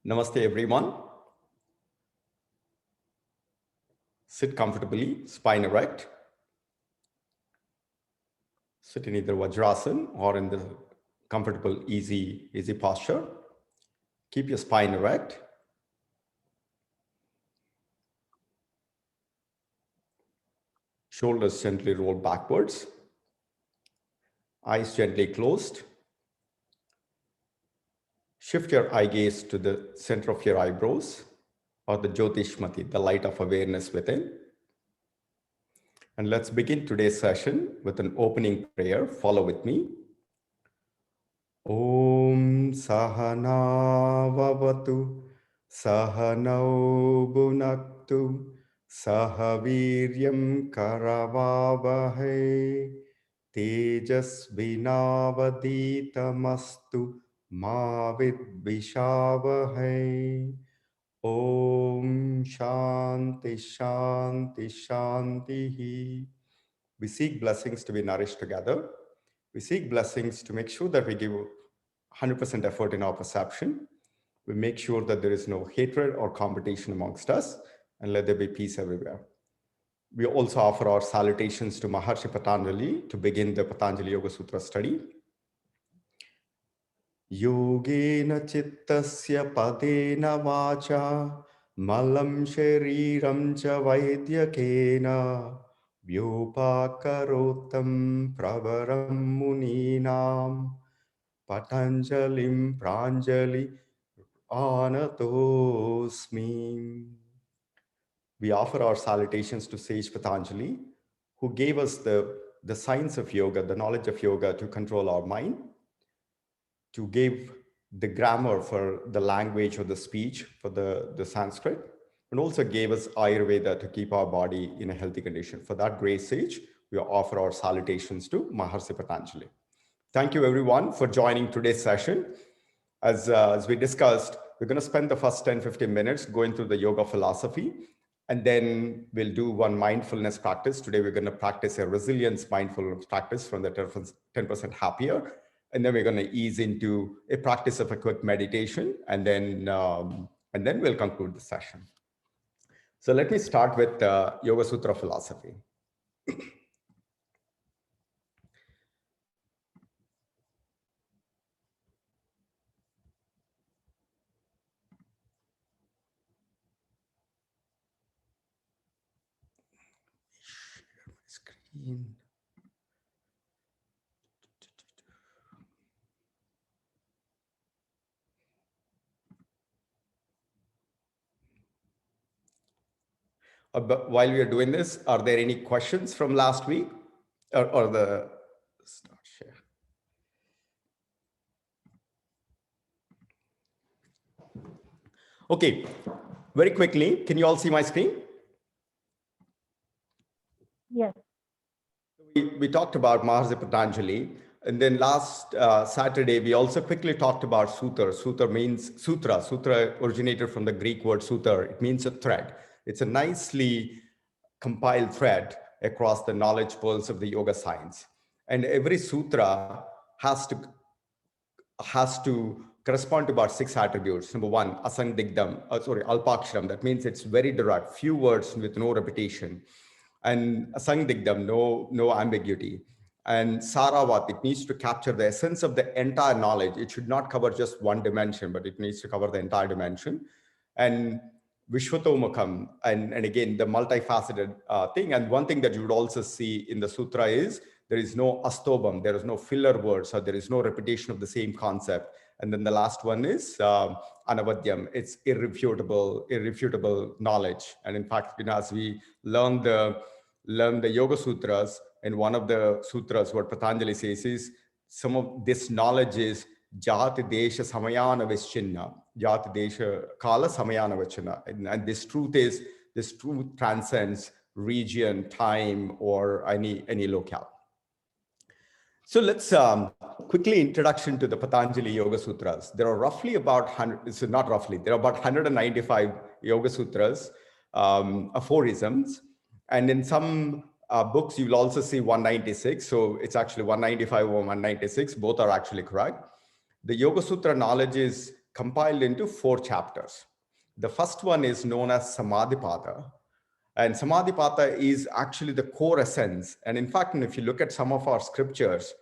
Namaste, everyone. Sit comfortably, spine erect. Sit in either Vajrasana or in the comfortable, easy posture. Keep your spine erect. Shoulders gently roll backwards. Eyes gently closed. Shift your eye gaze to the center of your eyebrows or the Jyotishmati, the light of awareness within. And let's begin today's session with an opening prayer. Follow with me. Om Sahana Vavatu Sahanau Bhunaktu Sahaviryam Karavavahe Tejasvinavaditamastu Ma Vidvishavahe. Om Shanti Shanti Shanti. We seek blessings to be nourished together. We seek blessings to make sure that we give 100% effort in our perception. We make sure that there is no hatred or competition amongst us, and let there be peace everywhere. We also offer our salutations to Maharshi Patanjali to begin the Patanjali Yoga Sutras study. Yogena chittasya padena vacha malam shariram cha vaidyakena vyopakarotam pravaram muninam Patanjalim Pranjali Anatosmi. We offer our salutations to Sage Patanjali, who gave us the science of yoga, the knowledge of yoga to control our mind, to give the grammar for the language or the speech for the Sanskrit, and also gave us Ayurveda to keep our body in a healthy condition. For that great sage, we offer our salutations to Maharshi Patanjali. Thank you, everyone, for joining today's session. As we discussed, we're going to spend the first 10-15 minutes going through the yoga philosophy, and then we'll do one mindfulness practice. Today, we're going to practice a resilience mindfulness practice from the 10% happier. And then we're going to ease into a practice of a quick meditation, and then we'll conclude the session. So let me start with Yoga Sutra philosophy. Share my screen. But while we are doing this, are there any questions from last week or the start share? Okay, very quickly, can you all see my screen? Yes. We talked about Maharshi Patanjali, and then last Saturday, we also quickly talked about Sutra. Sutra means sutra. Sutra originated from the Greek word sutra. It means a thread. It's a nicely compiled thread across the knowledge pearls of the yoga science. And every sutra has to correspond to about 6 attributes. Number one, alpaksharam. That means it's very direct, few words with no repetition. And asangdigdam, no ambiguity. And saravat, it needs to capture the essence of the entire knowledge. It should not cover just one dimension, but it needs to cover the entire dimension. And Vishwatomukham, and again, the multifaceted thing. And one thing that you would also see in the sutra is there is no astobam, there is no filler words, or there is no repetition of the same concept. And then the last one is anavadyam. It's irrefutable knowledge. And in fact, as we learn the Yoga Sutras, and one of the sutras, what Patanjali says is, some of this knowledge is Jati Desha Samayana Vischinna, Jati Desha Kala Samayana Vichina. And this truth transcends region, time, or any locale. So let's quickly introduction to the Patanjali Yoga Sutras. There are roughly about 100, so not roughly, there are about 195 Yoga Sutras, aphorisms. And in some books, you will also see 196. So it's actually 195 or 196. Both are actually correct. The Yoga Sutra knowledge is compiled into 4 chapters. The first one is known as Samadhipada. And Samadhipada is actually the core essence. And in fact, if you look at some of our scriptures,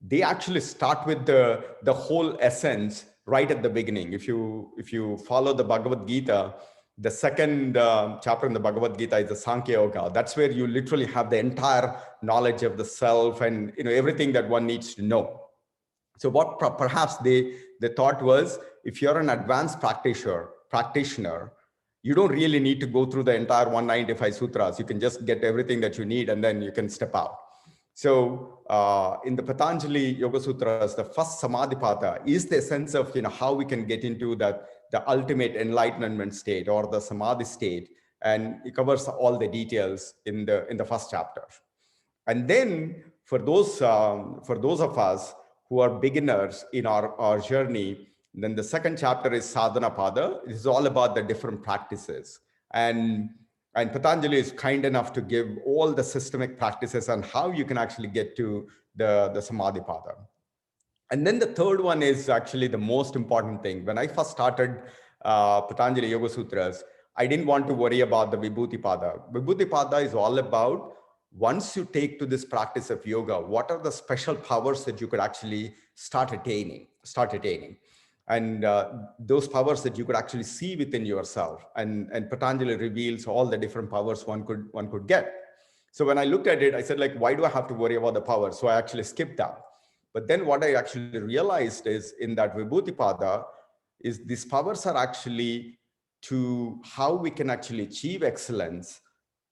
they actually start with the whole essence right at the beginning. If you follow the Bhagavad Gita, the second chapter in the Bhagavad Gita is the Sankhya Yoga. That's where you literally have the entire knowledge of the self and everything that one needs to know. So what perhaps they thought was, if you're an advanced practitioner, you don't really need to go through the entire 195 sutras. You can just get everything that you need and then you can step out. So in the Patanjali Yoga Sutras, the first Samadhipada is the essence of how we can get into that the ultimate enlightenment state or the Samadhi state, and it covers all the details in the first chapter. And then for those of us who are beginners in our journey, then the second chapter is Sadhana Pada. It is all about the different practices. And Patanjali is kind enough to give all the systemic practices on how you can actually get to the Samadhi Pada. And then the third one is actually the most important thing. When I first started Patanjali Yoga Sutras, I didn't want to worry about the Vibhuti Pada. Vibhuti Pada is all about, once you take to this practice of yoga, what are the special powers that you could actually start attaining? And those powers that you could actually see within yourself. And Patanjali reveals all the different powers one could get. So when I looked at it, I said, like, why do I have to worry about the powers? So I actually skipped that. But then what I actually realized is, in that Vibhuti Pada, is these powers are actually to how we can actually achieve excellence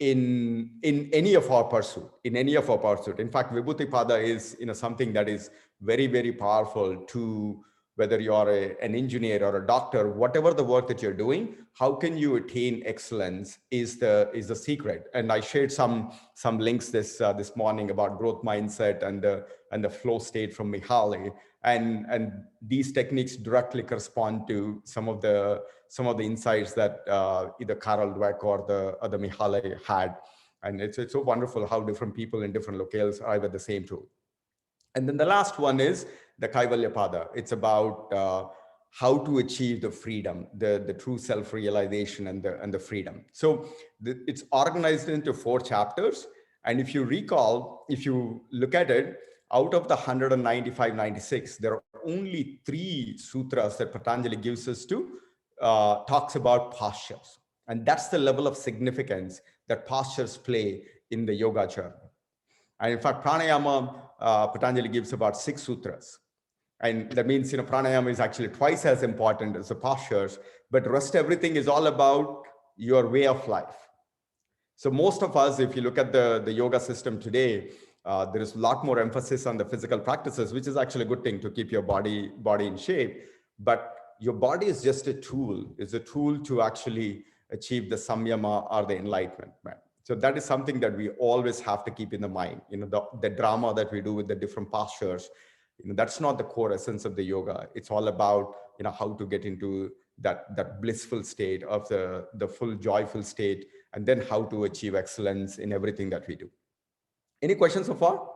in any of our pursuit, In fact, Vibhuti Pada is something that is very, very powerful to, whether you are an engineer or a doctor, whatever the work that you're doing, how can you attain excellence is the secret. And I shared some links this morning about growth mindset and the flow state from Mihaly. And these techniques directly correspond to some of the insights that either Carol Dweck or the Mihaly had. And it's so wonderful how different people in different locales arrive at the same truth. And then the last one is the Kaivalya Pada. It's about how to achieve the freedom, the true self-realization and the freedom. So it's organized into 4 chapters. And if you recall, if you look at it, out of the 195, 96, there are only 3 sutras that Patanjali gives us to talks about postures. And that's the level of significance that postures play in the yoga journey. And in fact, pranayama, Patanjali gives about 6 sutras. And that means, pranayama is actually twice as important as the postures, but rest everything is all about your way of life. So most of us, if you look at the yoga system today, there is a lot more emphasis on the physical practices, which is actually a good thing to keep your body in shape. But your body is just a tool. It's a tool to actually achieve the samyama or the enlightenment. Right? So that is something that we always have to keep in the mind. The drama that we do with the different postures, that's not the core essence of the yoga. It's all about how to get into that blissful state of the full joyful state, and then how to achieve excellence in everything that we do. Any questions so far?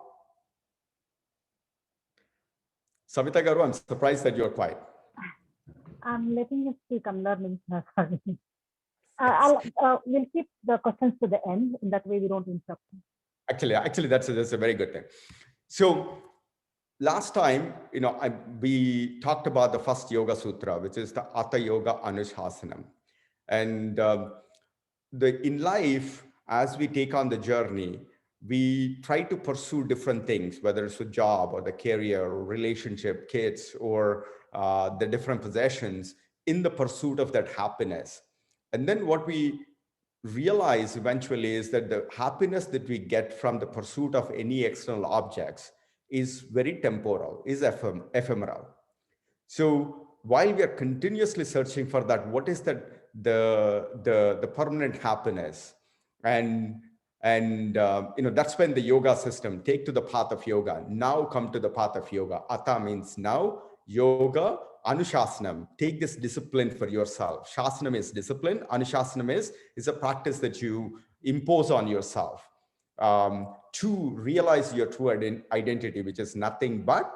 Savita Garu, I'm surprised that you're quiet. I'm letting you speak. I'm learning. Sorry. We'll keep the questions to the end. In that way, we don't interrupt. Actually, that's a very good thing. So last time, we talked about the first Yoga Sutra, which is the Atha Yoga Anushasana. And in life, as we take on the journey, we try to pursue different things, whether it's a job or the career or relationship, kids, or the different possessions, in the pursuit of that happiness. And then what we realize eventually is that the happiness that we get from the pursuit of any external objects is very temporal, is ephemeral. So while we are continuously searching for that, what is that the permanent happiness? And that's when the yoga system, take to the path of yoga. Now come to the path of yoga. Ata means now, yoga, Anushasanam, take this discipline for yourself. Shasanam is discipline. Anushasanam is a practice that you impose on yourself to realize your true identity, which is nothing but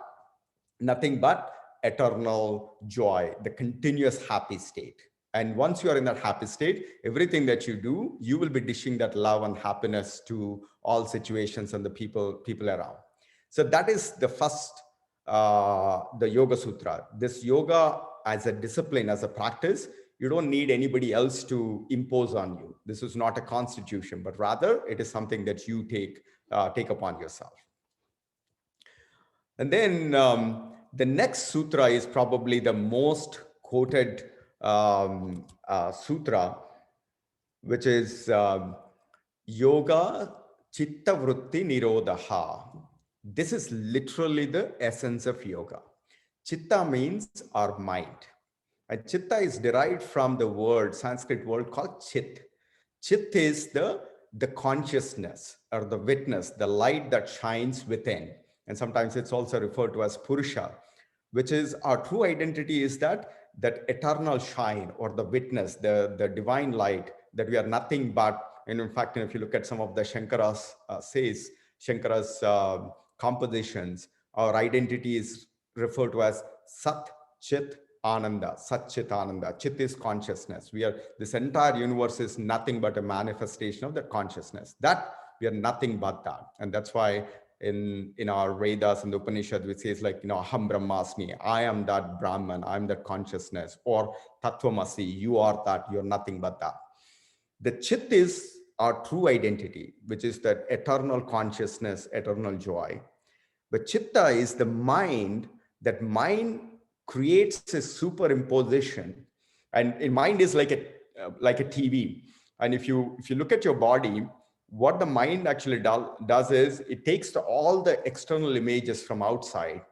eternal joy, the continuous happy state. And once you are in that happy state, everything that you do, you will be dishing that love and happiness to all situations and the people around. So that is the first, the Yoga Sutra. This yoga as a discipline, as a practice, you don't need anybody else to impose on you. This is not a constitution, but rather it is something that you take upon yourself. And then the next sutra is probably the most quoted sutra, which is Yoga Chitta Vritti Nirodha. This is literally the essence of yoga. Chitta means our mind. And chitta is derived from the word, Sanskrit word called chit. Chit is the consciousness or the witness, the light that shines within. And sometimes it's also referred to as Purusha, which is our true identity, is that eternal shine or the witness, the divine light, that we are nothing but. And in fact, if you look at some of the Shankara's compositions, our identity is referred to as Sat Chit Ananda. Sat Chit Ananda. Chit is consciousness. This entire universe is nothing but a manifestation of that consciousness. That we are nothing but that. And that's why in our Vedas and the Upanishad, which says like, Aham Brahmasmi, I am that Brahman, I'm that consciousness, or Tattvamasi, you are that, you're nothing but that. The Chit is our true identity, which is that eternal consciousness, eternal joy. But Chitta is the mind. That mind creates a superimposition, and in mind is like a TV. And if you look at your body, what the mind actually does is it takes all the external images from outside,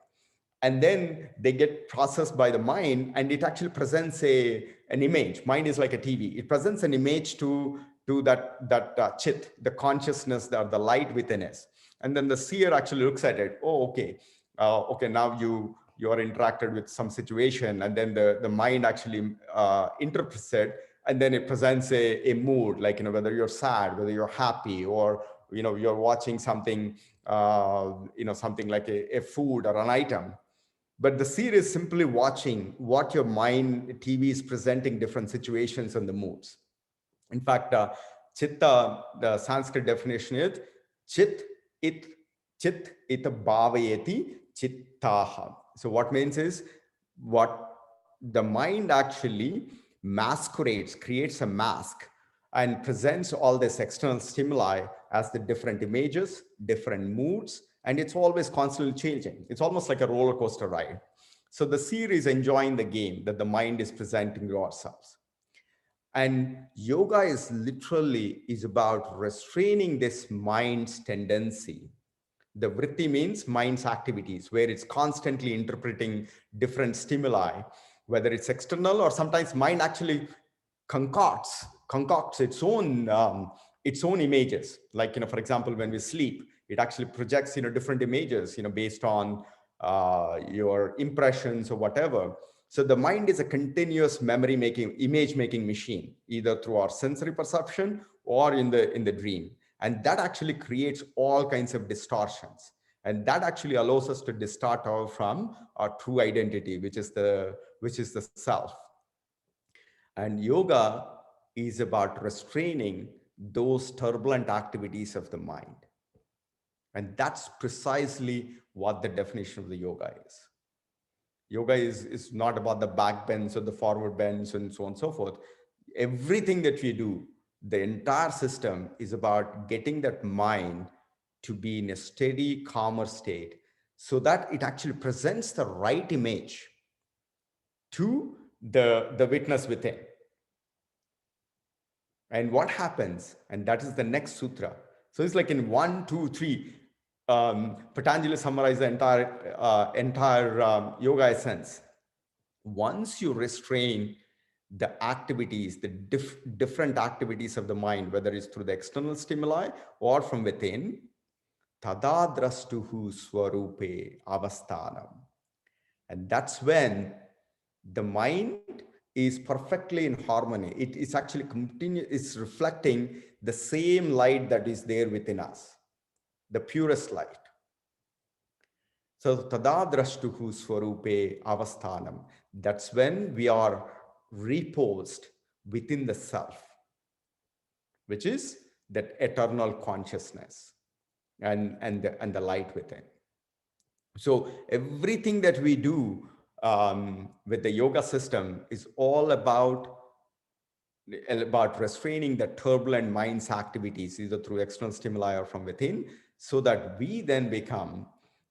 and then they get processed by the mind, and it actually presents an image. Mind is like a TV. It presents an image to that chit, the consciousness, the light within us. And then the seer actually looks at it. Oh, okay, now you are interacted with some situation, and then the mind actually interprets it, and then it presents a mood, like, whether you're sad, whether you're happy, or you're watching something, something like a food or an item. But the seer is simply watching what your mind TV is presenting, different situations and the moods. In fact, chitta, the Sanskrit definition is chit it chit it bhavayati chittaha. So what means is, what the mind actually masquerades, creates a mask, and presents all this external stimuli as the different images, different moods, and it's always constantly changing. It's almost like a roller coaster ride. So the seer is enjoying the game that the mind is presenting to ourselves. And yoga is about restraining this mind's tendency. The vritti means mind's activities, where it's constantly interpreting different stimuli, whether it's external, or sometimes mind actually concocts its own images. Like, for example, when we sleep, it actually projects different images, based on your impressions or whatever. So the mind is a continuous memory making, image making machine, either through our sensory perception or in the dream. And that actually creates all kinds of distortions. And that actually allows us to distort from our true identity, which is the self. And yoga is about restraining those turbulent activities of the mind. And that's precisely what the definition of the yoga is. Yoga is not about the back bends or the forward bends and so on and so forth. Everything that we do, the entire system is about getting that mind to be in a steady, calmer state, so that it actually presents the right image to the witness within. And what happens, and that is the next sutra. So it's like in 1, 2, 3, Patanjali summarized the entire yoga essence. Once you restrain the activities, the different activities of the mind, whether it's through the external stimuli or from within, tada drastuhu swarupe avasthanam. And that's when the mind is perfectly in harmony. It is actually it's reflecting the same light that is there within us, the purest light. So tadadrashtuhu swarupe avasthanam. That's when we are reposed within the self, which is that eternal consciousness and the light within. So everything that we do with the yoga system is all about restraining the turbulent mind's activities, either through external stimuli or from within, so that we then become,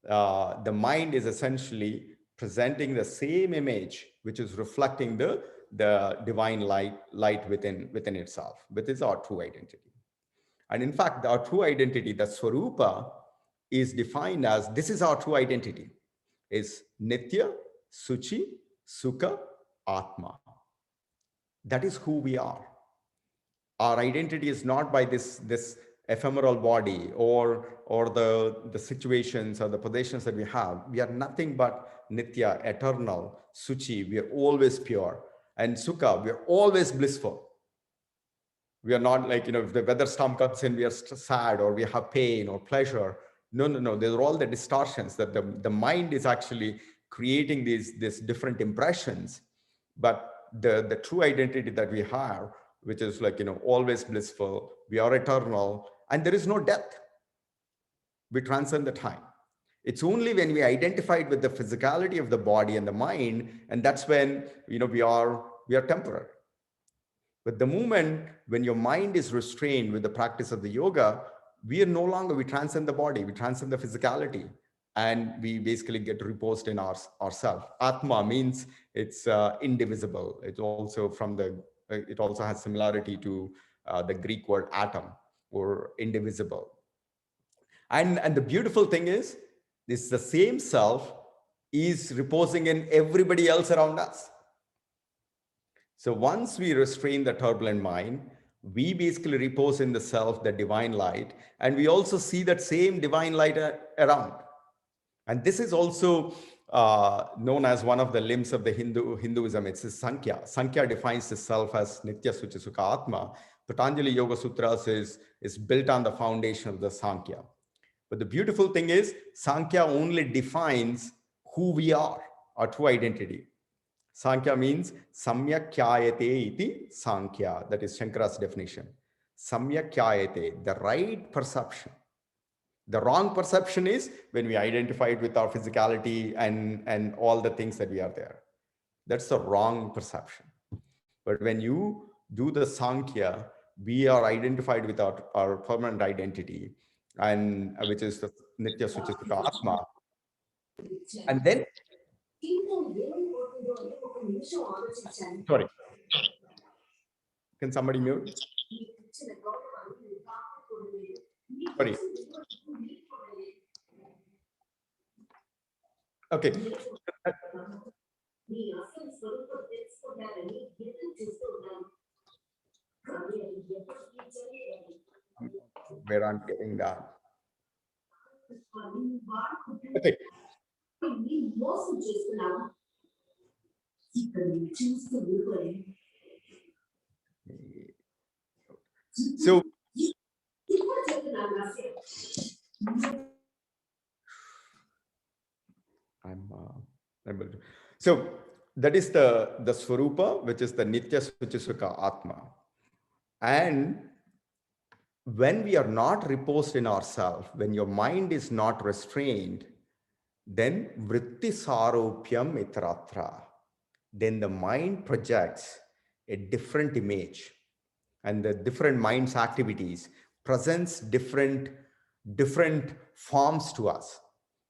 the mind is essentially presenting the same image, which is reflecting the divine light within itself, which is our true identity. And in fact, our true identity, the Swarupa, is defined as this is our true identity, is Nitya, Suchi, Sukha, Atma. That is who we are. Our identity is not by this ephemeral body or the situations or the possessions that we have. We are nothing but Nitya, eternal, Suchi. We are always pure. And Sukha, we are always blissful. We are not like, if the weather storm comes in, we are sad or we have pain or pleasure. No, no, no. These are all the distortions that the mind is actually creating these different impressions. But the true identity that we have, which is like, always blissful, we are eternal, and there is no death. We transcend the time. It's only when we identified with the physicality of the body and the mind, and that's when, we are temporary. But the moment when your mind is restrained with the practice of the yoga, we are no longer, we transcend the body, we transcend the physicality, and we basically get reposed in ourself. Atma means it's indivisible. It's also it also has similarity to the Greek word atom, or indivisible. And the beautiful thing is, this the same self is reposing in everybody else around us. So once we restrain the turbulent mind, we basically repose in the self, the divine light, and we also see that same divine light around. And this is also known as one of the limbs of the Hinduism. It's the Sankhya. Sankhya defines the self as Nitya Suchi Sukha Atma. Patanjali Yoga Sutras is built on the foundation of the Sankhya. But the beautiful thing is, Sankhya only defines who we are, our true identity. Sankhya means samyakyayate iti Sankhya. That is Shankara's definition. Samyakyayate, the right perception. The wrong perception is when we identify it with our physicality and all the things that we are there. That's the wrong perception. But when you do the Sankhya, we are identified with our permanent identity, and which is the Nitya Suchituka Atma. And then, sorry, can somebody mute? Sorry. Okay. Where I'm getting that. Okay. So I'm able to. So that is the Swarupa, which is the Nitya Suchisuka Atma. And when we are not reposed in ourselves, when your mind is not restrained, then vritti saropyam itratra. Then the mind projects a different image, and the different mind's activities presents different forms to us.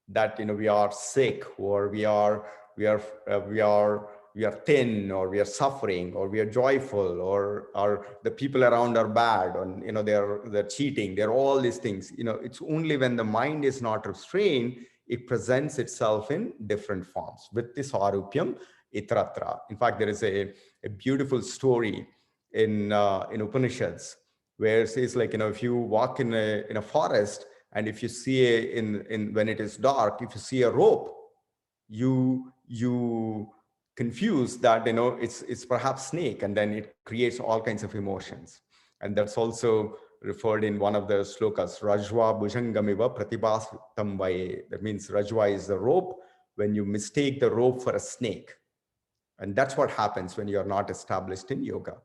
That we are sick, or we are we are we are thin, or we are suffering, or we are joyful, or the people around are bad, and they're cheating, they're all these things. It's only when the mind is not restrained, it presents itself in different forms with this arupyam itratra. In fact, there is a beautiful story in Upanishads, where it says, like, if you walk in a forest, and if you see in when it is dark, if you see a rope, you confuse that it's perhaps snake, and then it creates all kinds of emotions. And that's also referred in one of the slokas, Rajwa Bhujangamiva Pratibhasitam Vaye. That means Rajwa is the rope when you mistake the rope for a snake. And that's what happens when you're not established in yoga.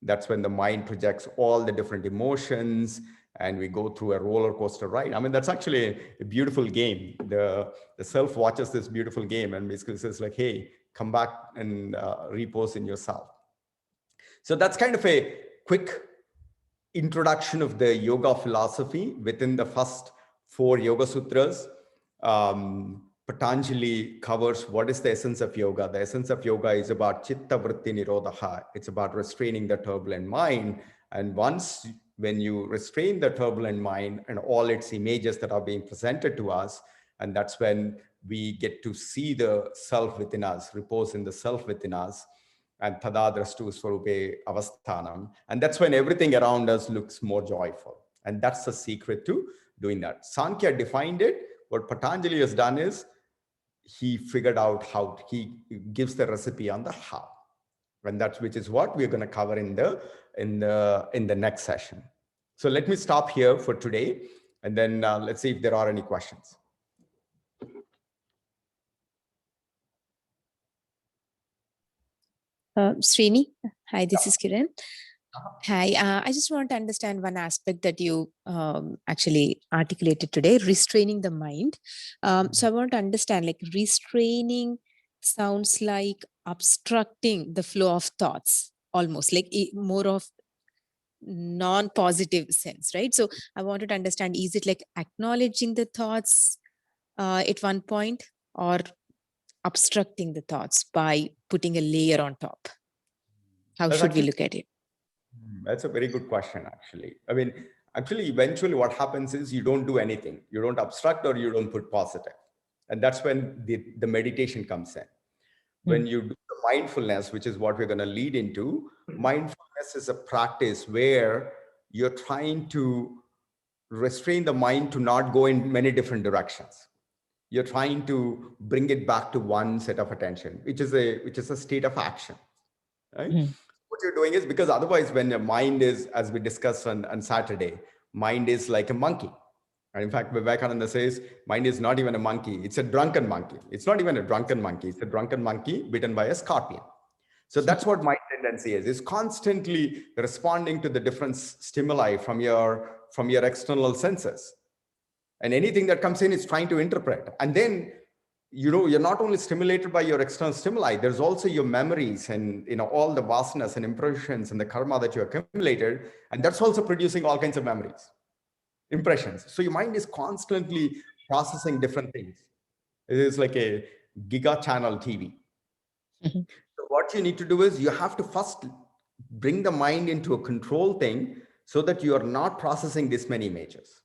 That's when the mind projects all the different emotions and we go through a roller coaster ride. I mean, that's actually a beautiful game. The self watches this beautiful game and basically says like, hey, come back and repose in yourself. So that's kind of a quick introduction of the yoga philosophy within the first 4 Yoga Sutras. Patanjali covers what is the essence of yoga. The essence of yoga is about chitta vritti nirodha. It's about restraining the turbulent mind. And once when you restrain the turbulent mind and all its images that are being presented to us, and that's when we get to see the self within us, repose in the self within us, and tadadrastu swarupe avasthanam. And that's when everything around us looks more joyful. And that's the secret to doing that. Sankhya defined it. What Patanjali has done is he figured out how. He gives the recipe on the how. And that's which is what we're going to cover in the next session. So let me stop here for today, and then let's see if there are any questions. Srini, hi, this is Kiran. Hi, I just want to understand one aspect that you actually articulated today, restraining the mind. So I want to understand, like, restraining sounds like obstructing the flow of thoughts, almost like more of non-positive sense, right? So I wanted to understand, is it like acknowledging the thoughts at one point, or obstructing the thoughts by putting a layer on top? How should we look at it? That's a very good question, actually. I mean, actually, eventually what happens is you don't do anything. You don't obstruct or you don't put positive. And that's when the meditation comes in. When you do the mindfulness, which is what we're going to lead into, mindfulness is a practice where you're trying to restrain the mind to not go in many different directions. You're trying to bring it back to one set of attention, which is a state of action, right? What you're doing is, because otherwise when your mind is, as we discussed on Saturday, mind is like a monkey. And in fact, Vivekananda says, mind is not even a monkey. It's a drunken monkey. It's not even a drunken monkey. It's a drunken monkey bitten by a scorpion. So that's what my tendency is. It's constantly responding to the different stimuli from your external senses. And anything that comes in is trying to interpret. And then, you're not only stimulated by your external stimuli, there's also your memories and, all the vasanas and impressions and the karma that you accumulated. And that's also producing all kinds of memories, impressions. So your mind is constantly processing different things. It is like a giga channel TV. So what you need to do is you have to first bring the mind into a control thing so that you are not processing this many images.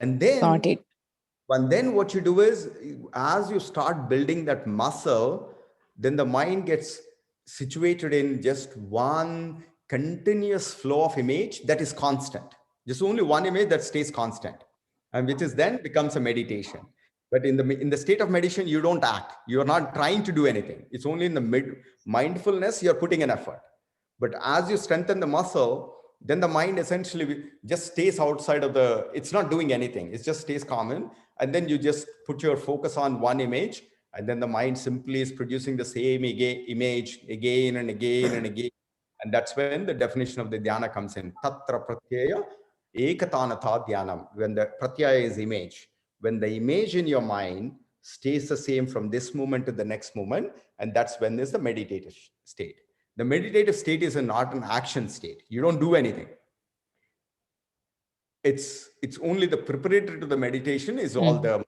And then what you do is, as you start building that muscle, then the mind gets situated in just one continuous flow of image that is constant. Just only one image that stays constant, and which is then becomes a meditation. But in the state of meditation, you don't act. You're not trying to do anything. It's only in the mindfulness you're putting an effort. But as you strengthen the muscle, then the mind essentially just stays outside of it's not doing anything. It just stays common. And then you just put your focus on one image. And then the mind simply is producing the same image again and again and again. And that's when the definition of the dhyana comes in. Tatra pratyaya ekatanatha dhyanam. When the pratyaya is image. When the image in your mind stays the same from this moment to the next moment, and that's when there's the meditative state. The meditative state is not an action state. You don't do anything. It's only the preparatory to the meditation is all the.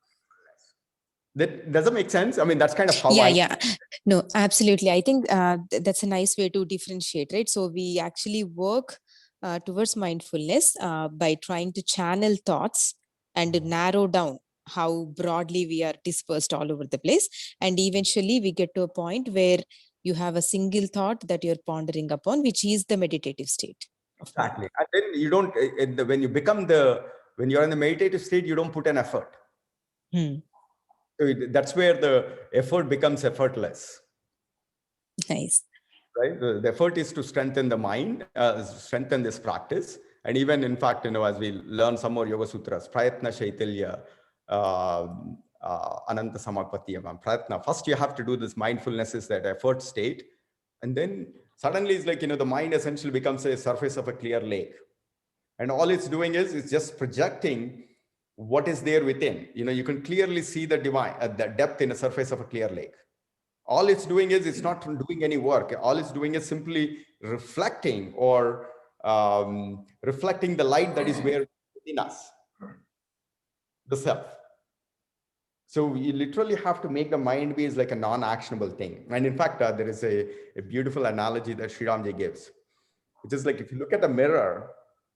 That doesn't make sense. I mean, that's kind of how Yeah. No, absolutely. I think that's a nice way to differentiate, right? So we actually work towards mindfulness by trying to channel thoughts and narrow down how broadly we are dispersed all over the place. And eventually we get to a point where you have a single thought that you're pondering upon, which is the meditative state. Exactly. And then you don't, when you're in the meditative state, you don't put an effort. So that's where the effort becomes effortless. Nice. right? The effort is to strengthen the mind, strengthen this practice. And even in fact, as we learn some more Yoga Sutras, Prayatna Shaitalya, Ananta Samakpatiyam, Prayatna, first you have to do this mindfulness is that effort state. And then suddenly it's like, the mind essentially becomes a surface of a clear lake. And all it's doing is it's just projecting what is there within. You can clearly see the divine, the depth in the surface of a clear lake. All it's doing is it's not doing any work. All it's doing is simply reflecting or reflecting the light that is within us, the self. So you literally have to make the mind be as like a non-actionable thing. And in fact, there is a beautiful analogy that Sri Ramji gives, which is like if you look at a mirror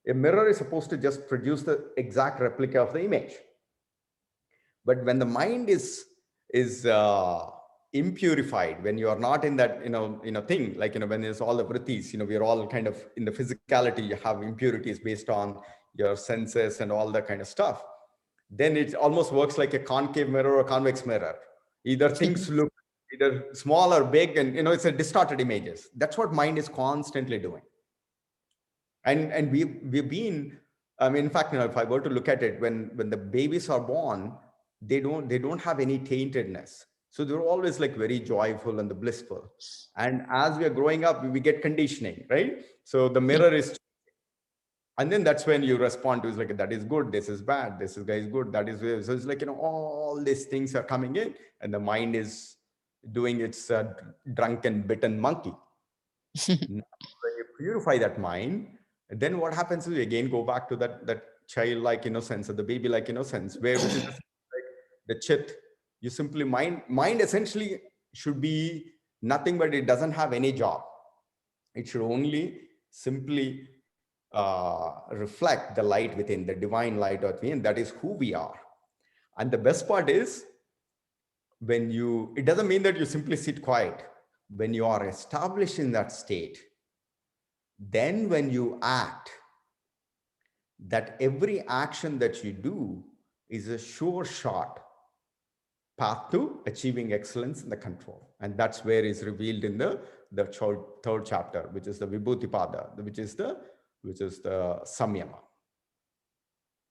is supposed to just produce the exact replica of the image. But when the mind is impurified, when you are not in that thing, like when there's all the vrittis, we're all kind of in the physicality, you have impurities based on your senses and all that kind of stuff, then it almost works like a concave mirror or convex mirror. Either things look either small or big, and it's a distorted images. That's what mind is constantly doing. And we've been, in fact, if I were to look at it, when the babies are born, they don't have any taintedness. So they're always like very joyful and the blissful. And as we are growing up, we get conditioning, right? So the mirror is, and then that's when you respond to, is like, that is good, this is bad, this is guy is good, that is weird. So it's like, all these things are coming in, and the mind is doing its drunken bitten monkey. Now, when you purify that mind, then what happens is we again go back to that childlike innocence or the baby-like innocence, which is just like the chit. You simply mind essentially should be nothing, but it doesn't have any job. It should only simply reflect the light within, the divine light within. That is who we are. And the best part is, it doesn't mean that you simply sit quiet. When you are established in that state, then when you act, that every action that you do is a sure shot path to achieving excellence in the control. And that's where is revealed in the third chapter, which is the Vibhuti-pada, which is the Samyama.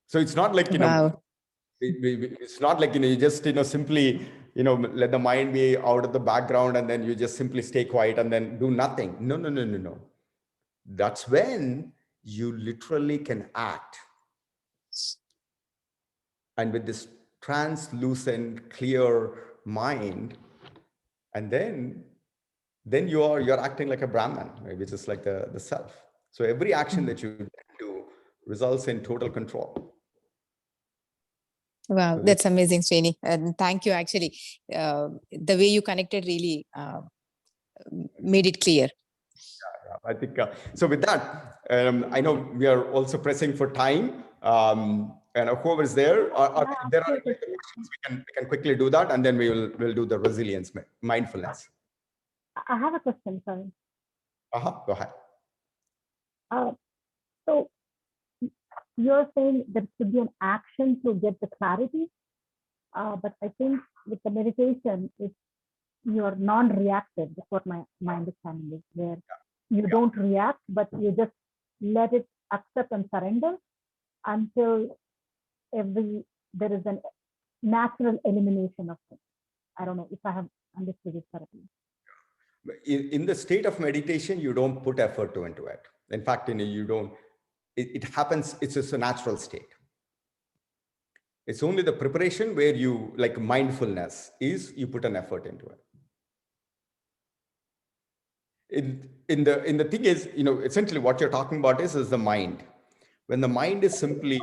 So it's not like, Wow. it's not like, you just, simply, let the mind be out of the background and then you just simply stay quiet and then do nothing. No. That's when you literally can act. And with this translucent, clear mind, and then you're acting like a Brahman, right? Which is like the self. So every action that you do results in total control. Wow, So that's amazing, Srini. And thank you. Actually, the way you connected really made it clear. I think so. With that, I know we are also pressing for time. And whoever is there, if there are any questions, we can quickly do that, and then we'll do the resilience mindfulness. I have a question, sorry. Go ahead. So you're saying there should be an action to get the clarity, but I think with the meditation, you're non-reactive. That's what my understanding is, where you don't react, but you just let it accept and surrender until there is a natural elimination of it. I don't know if I have understood it correctly. In the state of meditation, you don't put effort into it. In fact, you don't. It happens. It's just a natural state. It's only the preparation where you, like mindfulness, is you put an effort into it. In the thing is, essentially what you're talking about is the mind. When the mind is simply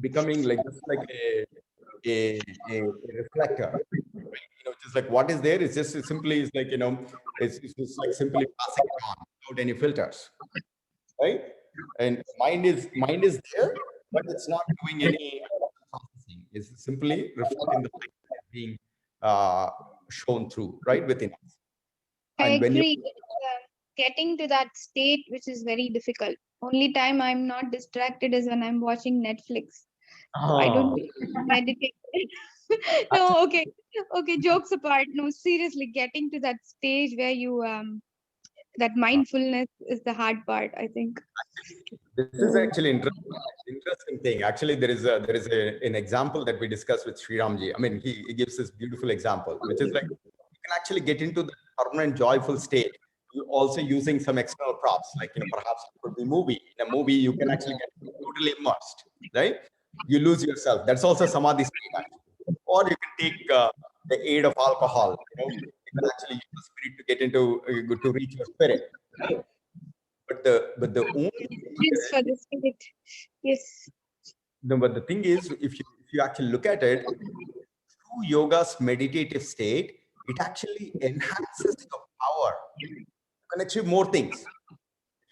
becoming like just like a reflector, just like what is there is just simply is like, it's just like simply passing it on without any filters, right? And mind is there, but it's not doing any processing. It's simply reflecting the light that is being shown through right within us. I And when you agree. Getting to that state, which is very difficult. Only time I'm not distracted is when I'm watching Netflix. So I don't meditate. No, okay. Jokes apart. No, seriously, getting to that stage where you that mindfulness is the hard part, I think. This is actually interesting thing. Actually, an example that we discussed with Sri Ramji. I mean, he gives this beautiful example, which is like you can actually get into the permanent joyful state. You also using some external props, like perhaps it could be movie. In a movie, you can actually get totally immersed, right? You lose yourself. That's also samadhi state, actually. Or you can take the aid of alcohol. You can actually use the spirit to get into to reach your spirit, right? But the only thing Yes, is, for the spirit. Yes. no, but the thing is, if you actually look at it, through yoga's meditative state, it actually enhances your power. You can achieve more things.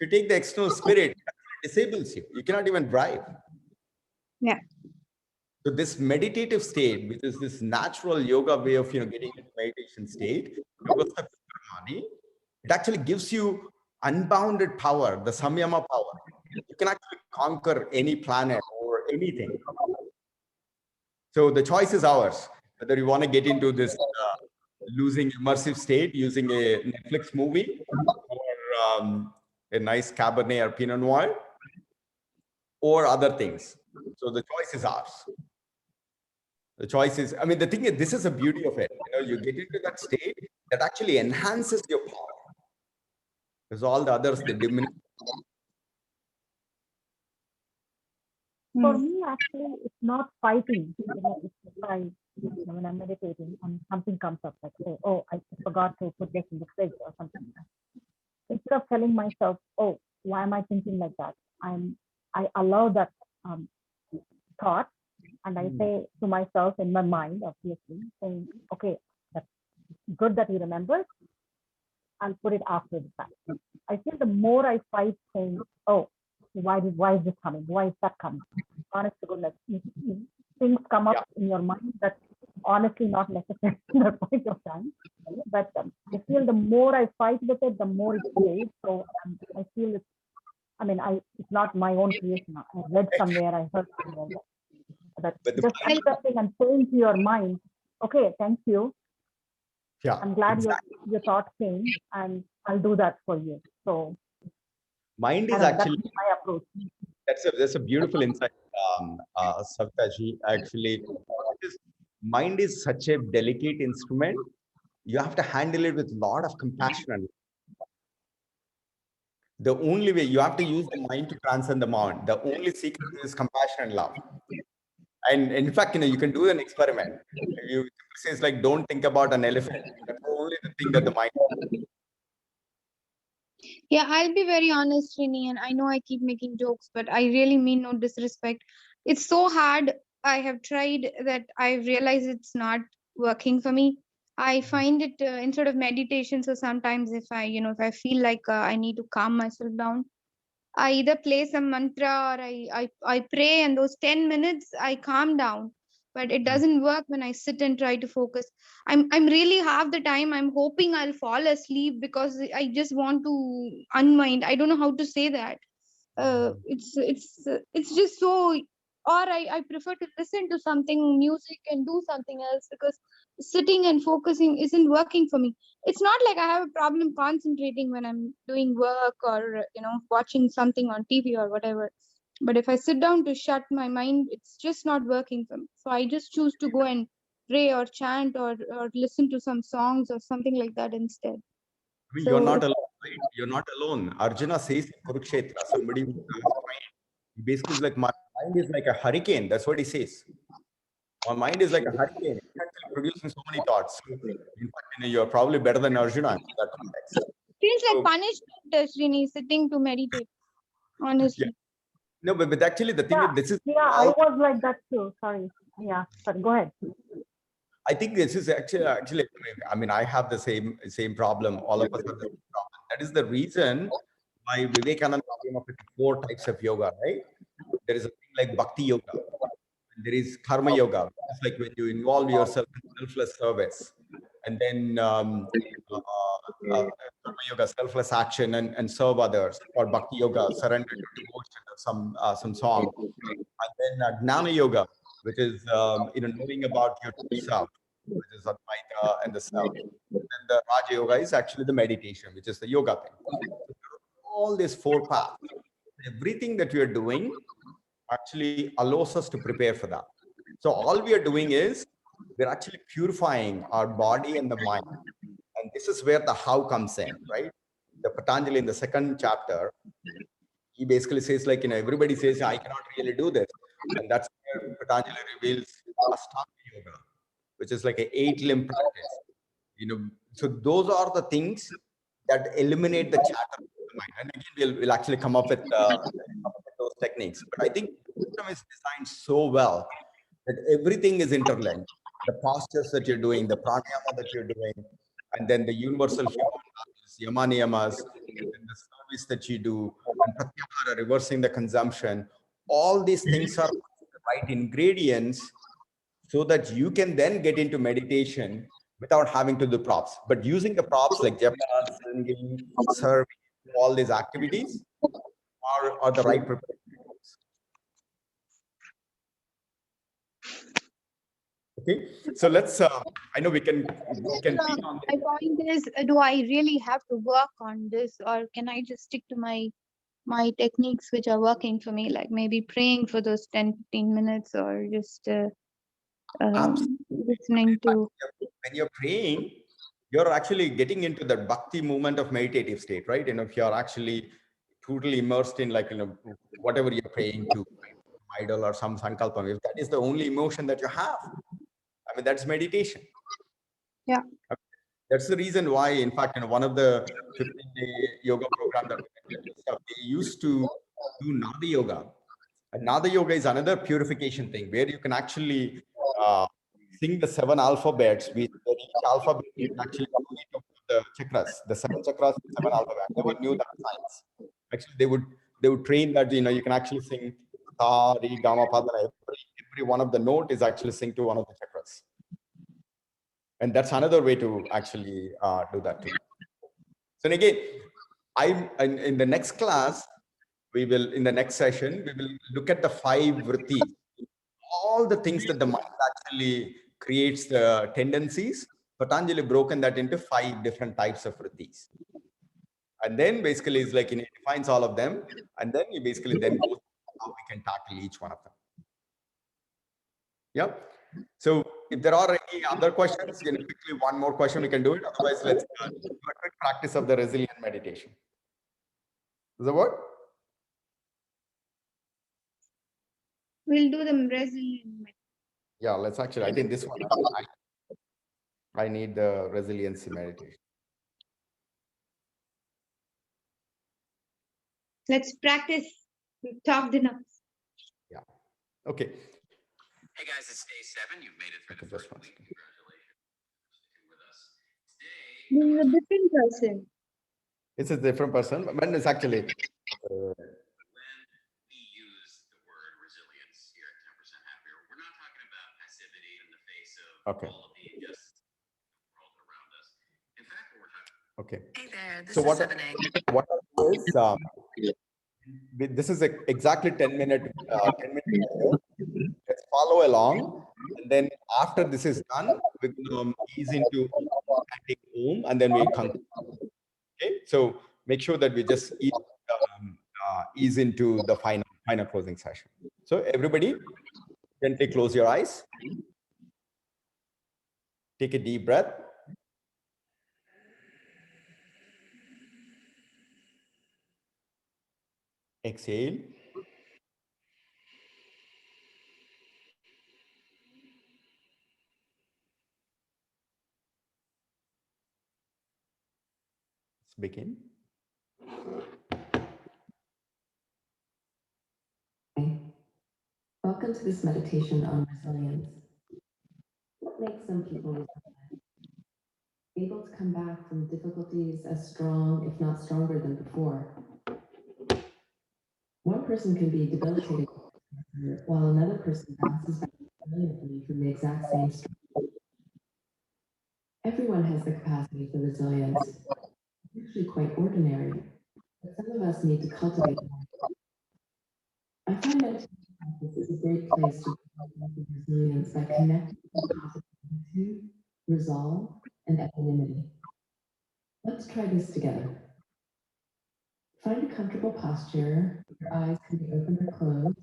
If you take the external spirit, it actually disables you. You cannot even drive. Yeah. So this meditative state, which is this natural yoga way of getting into meditation state, yoga Sattva, it actually gives you unbounded power, the samyama power. You can actually conquer any planet or anything. So the choice is ours, whether you want to get into this losing immersive state using a Netflix movie or a nice Cabernet or Pinot Noir or other things. So the choice is ours. The choice is, I mean, the thing is, this is the beauty of it. You get into that state that actually enhances your power. Because all the others, they diminish. For me, actually, it's not fighting. It's if when I'm meditating and something comes up, like say, oh, I forgot to put this in the fridge or something. Instead of telling myself, oh, why am I thinking like that? I allow that thought, and I say to myself in my mind, obviously, saying, okay, that's good that you remember. I'll put it after the fact. I feel the more I fight saying, oh, why is this coming? Why is that coming? Honest to goodness, things come up in your mind that's honestly not necessary in that point of time. But I feel the more I fight with it, the more it stays. So I feel it's, I mean, it's not my own creation. I read somewhere, I heard somewhere that just accepting and saying to your mind, okay, thank you. Yeah, I'm glad your thought came, and I'll do that for you. So mind is actually that's my approach. That's a beautiful insight, Savitaji. Actually, mind is such a delicate instrument. You have to handle it with a lot of compassion. And the only way you have to use the mind to transcend the mind. The only secret is compassion and love. And in fact, you can do an experiment. You say it's like, don't think about an elephant. That's only the thing that the mind. Yeah, I'll be very honest, Rini, and I know I keep making jokes, but I really mean no disrespect. It's so hard. I have tried that I realize it's not working for me. I find it instead of meditation. So sometimes if I feel like I need to calm myself down, I either play some mantra or I pray, and those 10 minutes I calm down. But it doesn't work when I sit and try to focus. I'm really half the time I'm hoping I'll fall asleep because I just want to unwind. I don't know how to say that. It's just so, or I prefer to listen to something music and do something else because sitting and focusing isn't working for me. It's not like I have a problem concentrating when I'm doing work or watching something on TV or whatever, but if I sit down to shut my mind, it's just not working for me. So I just choose to go and pray or chant or listen to some songs or something like that instead. I mean, you're So not alone, right? You're not alone. Arjuna says in Kurukshetra, somebody who he basically is like, my mind is like a hurricane. That's what he says. My mind is like a hurricane. It's actually producing so many thoughts. So, in fact, you're probably better than Arjuna in that context. feels like So, punishment, Srini, sitting to meditate, yeah. honestly. No, but actually the thing is, this is I all. was like that too. Sorry. Yeah, sorry. Go ahead. I think this is actually. I mean, I have the same problem. All of us have the same problem. That is the reason why Vivekananda came up with 4 types of yoga. Right? There is a thing like Bhakti Yoga. There is Karma Yoga. It's like when you involve yourself in selfless service, and then Karma Yoga, selfless action, and serve others. Or Bhakti Yoga, surrender to devotion of some song. And then Gnana Yoga, which is knowing about your true self. which is Advaita and the self. And the Raja Yoga is actually the meditation, which is the yoga thing. So all these four paths, everything that we are doing actually allows us to prepare for that. So all we are doing is we're actually purifying our body and the mind. And this is where the how comes in, right? The Patanjali in the second chapter, he basically says, like, everybody says, I cannot really do this. And that's where Patanjali reveals Ashtanga Yoga, which is like an 8-limb practice. So those are the things that eliminate the chatter of the mind. And again, we'll actually come up with those techniques. But I think the system is designed so well that everything is interlinked. The postures that you're doing, the pranayama that you're doing, and then the universal human values, yama niyamas, and then the service that you do, and pratyahara, reversing the consumption. All these things are the right ingredients so that you can then get into meditation without having to do props. But using the props like japa, singing, serving, all these activities are the right preparation. Okay, so let's. I know we can beat on My point is, do I really have to work on this, or can I just stick to my techniques which are working for me, like maybe praying for those 10-15 minutes, or just listening to. when you're praying, you're actually getting into that bhakti movement of meditative state, right? If you're actually totally immersed in, like, whatever you're praying to, idol or some sankalpam, if that is the only emotion that you have, I mean, that's meditation. Yeah. That's the reason why, in fact, one of the 15-day yoga program that they used to do Nada Yoga. And Nada Yoga is another purification thing where you can actually sing the 7 alphabets. With each alphabet, you can actually communicate with the chakras, the 7 chakras, 7 alphabets. I never knew that science. Actually, they would train that, you can actually sing sa, re, ga, ma, pa, da, na. Every one of the note is actually synced to one of the chakras. And that's another way to actually do that too. So again, in the next class, in the next session, we will look at the 5 vrittis, all the things that the mind actually creates the tendencies. Patanjali broken that into 5 different types of vrittis. And then basically it's like, it defines all of them. And then you basically then go how we can tackle each one of them. Yeah. So if there are any other questions, quickly one more question, we can do it. Otherwise, let's do a quick practice of the resilient meditation. Is that what? We'll do the resilient. Yeah, let's actually, I think this one, I need the resiliency meditation. Let's practice. We've talked enough. Yeah. Okay. Hey guys, it's day 7. You've made it through the first week. Congratulations for sticking with us. Today, This is a different person. It's a different person, but it's actually. when we use the word resilience here at 10% Happier, we're not talking about passivity in the face of Okay. all of the injustice in the world around us. In fact, what we're talking. Okay. Hey there, this So is what 7A. what is this is exactly 10-minute 10-minute video. Let's follow along, and then after this is done, we're going to ease into chanting Om, and then we conclude. Okay, so make sure that we just ease into the final closing session. So everybody, gently close your eyes. Take a deep breath. Exhale. Let's begin. Welcome to this meditation on resilience. What makes some people resilient? Able to come back from difficulties as strong, if not stronger than before. One person can be debilitated while another person bounces back brilliantly from the exact same struggle. Everyone has the capacity for resilience. It's actually quite ordinary, but some of us need to cultivate more. I find meditation practice is a great place to develop resilience by connecting with positive attitude resolve, and equanimity. Let's try this together. Find a comfortable posture. Your eyes can be open or closed.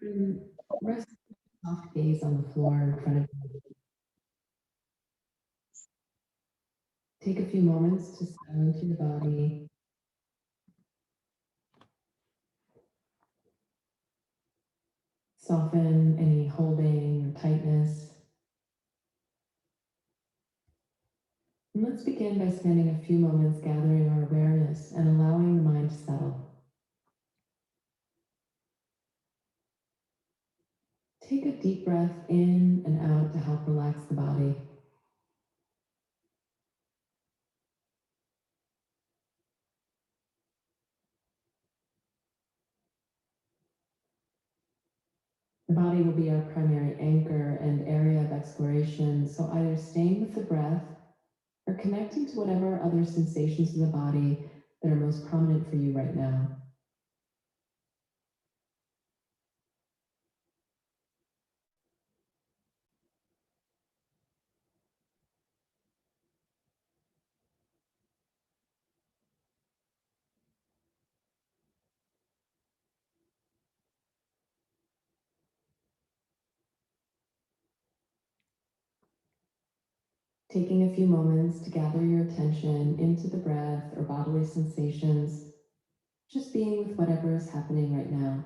And rest a soft gaze on the floor in front of you. Take a few moments to settle into your body. Soften any holding or tightness. And let's begin by spending a few moments gathering our awareness and allowing the mind to settle. Take a deep breath in and out to help relax the body. The body will be our primary anchor and area of exploration, so either staying with the breath or connecting to whatever other sensations in the body that are most prominent for you right now. Taking a few moments to gather your attention into the breath or bodily sensations, just being with whatever is happening right now.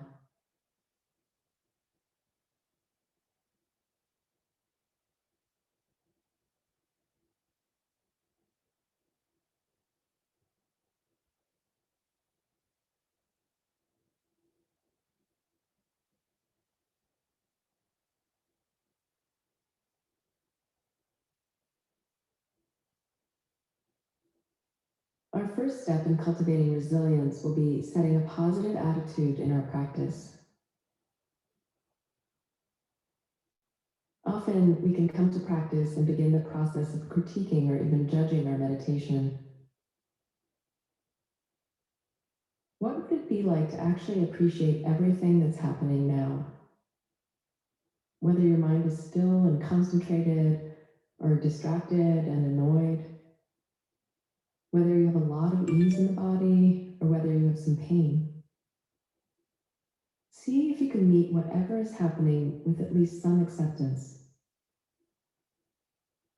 Our first step in cultivating resilience will be setting a positive attitude in our practice. Often we can come to practice and begin the process of critiquing or even judging our meditation. What would it be like to actually appreciate everything that's happening now? Whether your mind is still and concentrated or distracted and annoyed, whether you have a lot of ease in the body or whether you have some pain. See if you can meet whatever is happening with at least some acceptance.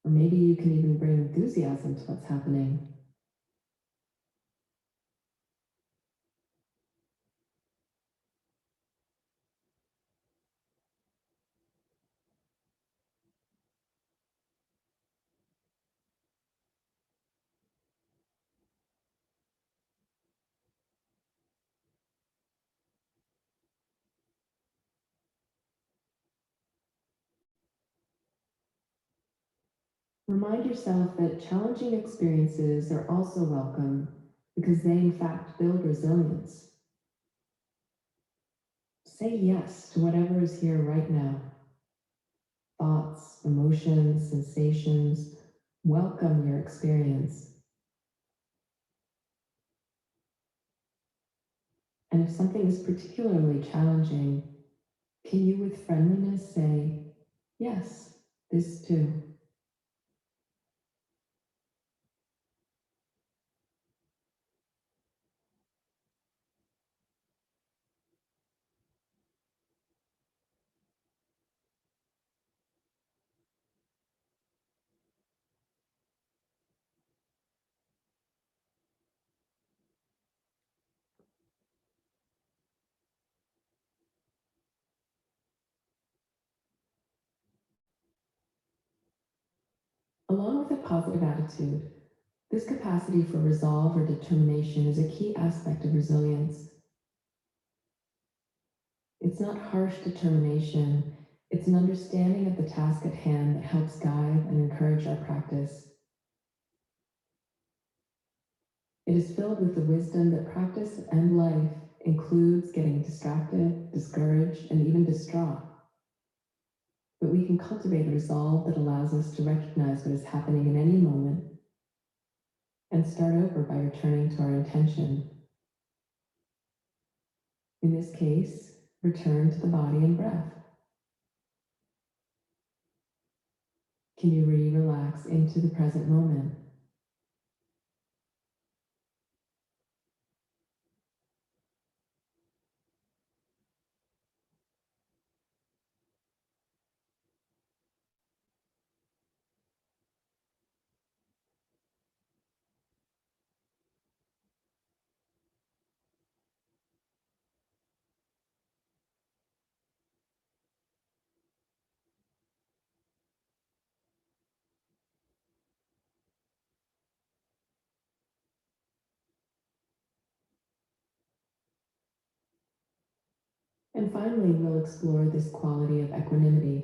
Or maybe you can even bring enthusiasm to what's happening. Remind yourself that challenging experiences are also welcome because they in fact build resilience. Say yes to whatever is here right now. Thoughts, emotions, sensations, welcome your experience. And if something is particularly challenging, can you with friendliness say, yes, this too? Along with a positive attitude, this capacity for resolve or determination is a key aspect of resilience. It's not harsh determination, it's an understanding of the task at hand that helps guide and encourage our practice. It is filled with the wisdom that practice and life includes getting distracted, discouraged, and even distraught. But we can cultivate a resolve that allows us to recognize what is happening in any moment and start over by returning to our intention. In this case, return to the body and breath. can you relax into the present moment? And finally, we'll explore this quality of equanimity.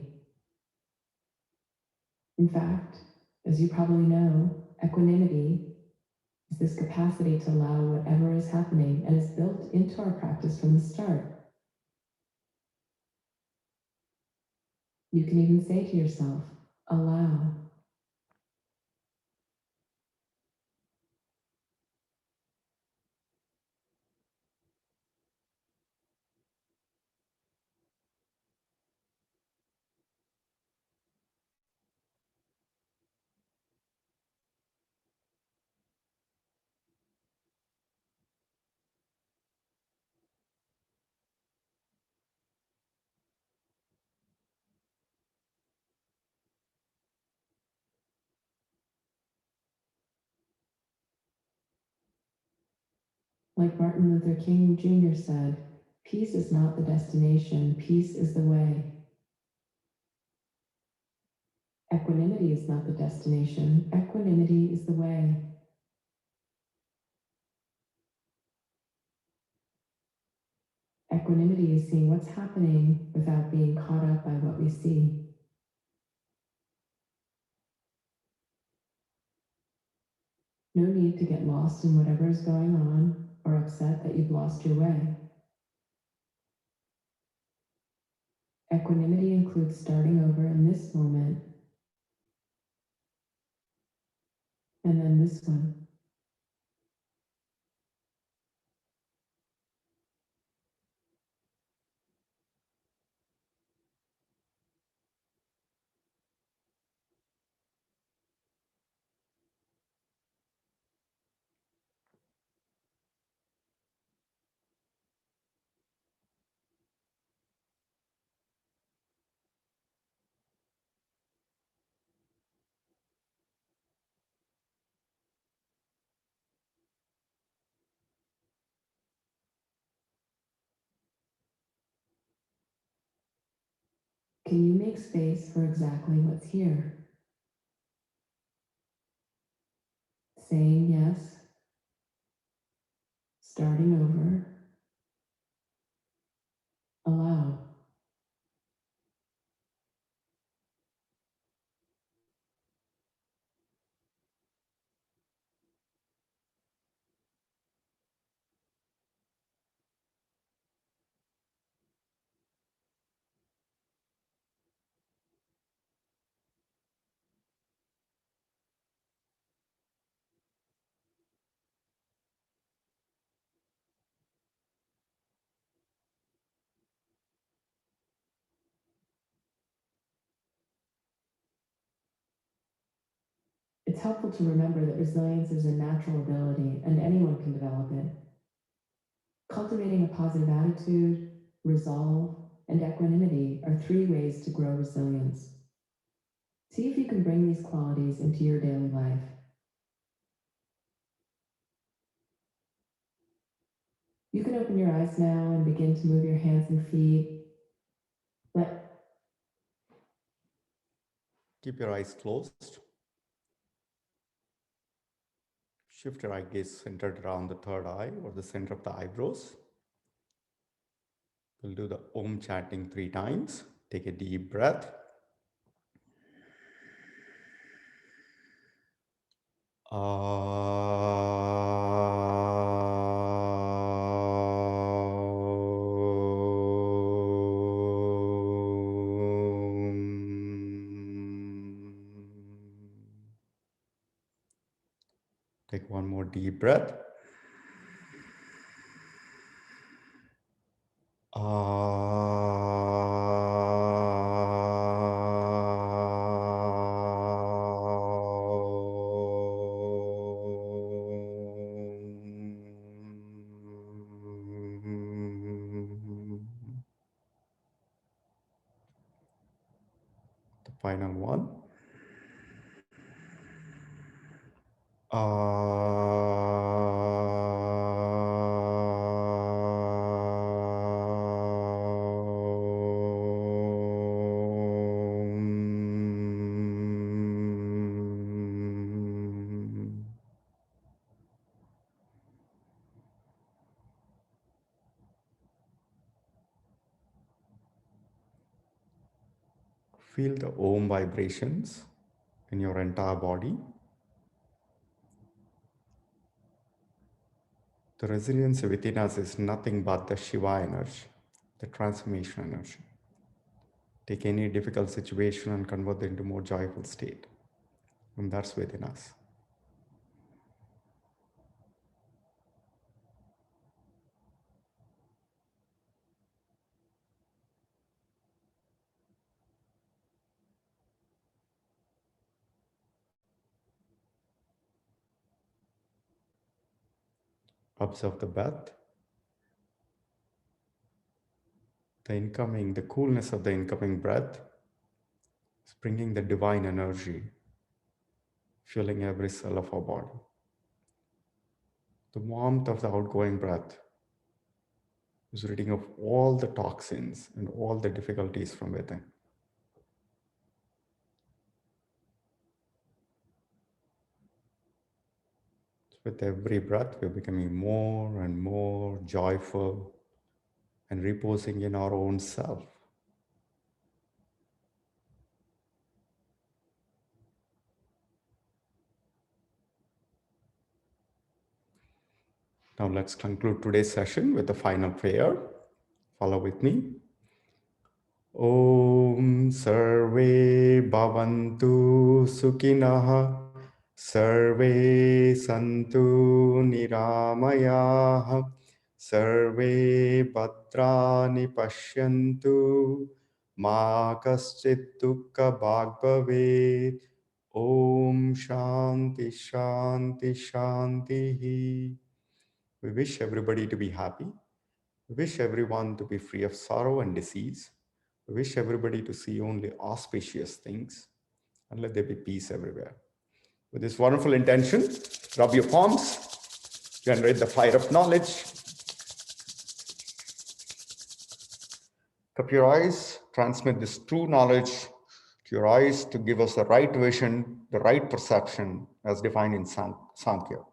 In fact, as you probably know, equanimity is this capacity to allow whatever is happening and is built into our practice from the start. You can even say to yourself, allow. Like Martin Luther King Jr. said, peace is not the destination, peace is the way. Equanimity is not the destination, equanimity is the way. Equanimity is seeing what's happening without being caught up by what we see. No need to get lost in whatever is going on or upset that you've lost your way. Equanimity includes starting over in this moment and then this one. Can you make space for exactly what's here? Saying yes, starting over, allow. It's helpful to remember that resilience is a natural ability and anyone can develop it. Cultivating a positive attitude, resolve, and equanimity are 3 ways to grow resilience. See if you can bring these qualities into your daily life. You can open your eyes now and begin to move your hands and feet. Keep your eyes closed. Shift your eye gaze centered around the third eye or the center of the eyebrows. We'll do the Om chanting 3 times. Take a deep breath. Take one more deep breath. Final one. Feel the Om vibrations in your entire body. The resilience within us is nothing but the Shiva energy, the transformation energy. Take any difficult situation and convert it into more joyful state. And that's within us. Observe the breath, the coolness of the incoming breath is bringing the divine energy, filling every cell of our body. The warmth of the outgoing breath is ridding of all the toxins and all the difficulties from within. With every breath, we're becoming more and more joyful and reposing in our own self. Now let's conclude today's session with a final prayer. Follow with me. Om Sarve Bhavantu Sukhinah Sarve Santu Niramayah Sarve Bhadrani Pashyantu Ma Kaschit Dukkha Bhag Bhavet. Om Shanti Shanti Shanti. We wish everybody to be happy. We wish everyone to be free of sorrow and disease. We wish everybody to see only auspicious things, and let there be peace everywhere. With this wonderful intention, rub your palms, generate the fire of knowledge. Cup your eyes, transmit this true knowledge to your eyes to give us the right vision, the right perception as defined in Sankhya.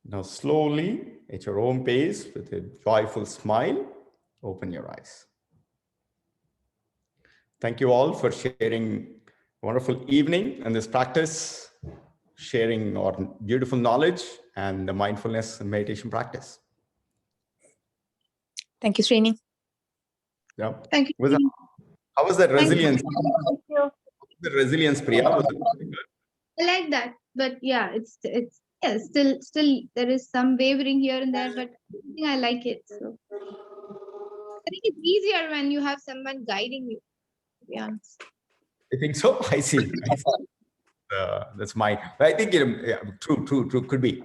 Now slowly, at your own pace, with a joyful smile, open your eyes. Thank you all for sharing a wonderful evening and this practice, sharing our beautiful knowledge and the mindfulness and meditation practice. Thank you, Srini. Yeah. Thank you. How was that resilience? Thank you. The resilience, Priya? Was it good? I like that, but yeah, it's yeah, still there is some wavering here and there, but I think I like it. So I think it's easier when you have someone guiding you. To be honest. I think so. I see. That's my. I think yeah, true. Could be.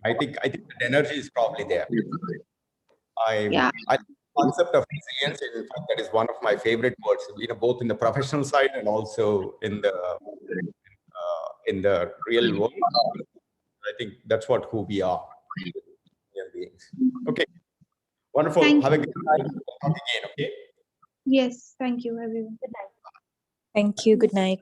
I think the energy is probably there. Yeah. I think the concept of resilience, in fact, that is one of my favorite words. Both in the professional side and also in the real world. I think that's who we are, human beings. Okay, wonderful. Thank Have a you. good night. Talk again. Okay. Yes, thank you, everyone. Thank you. Good night.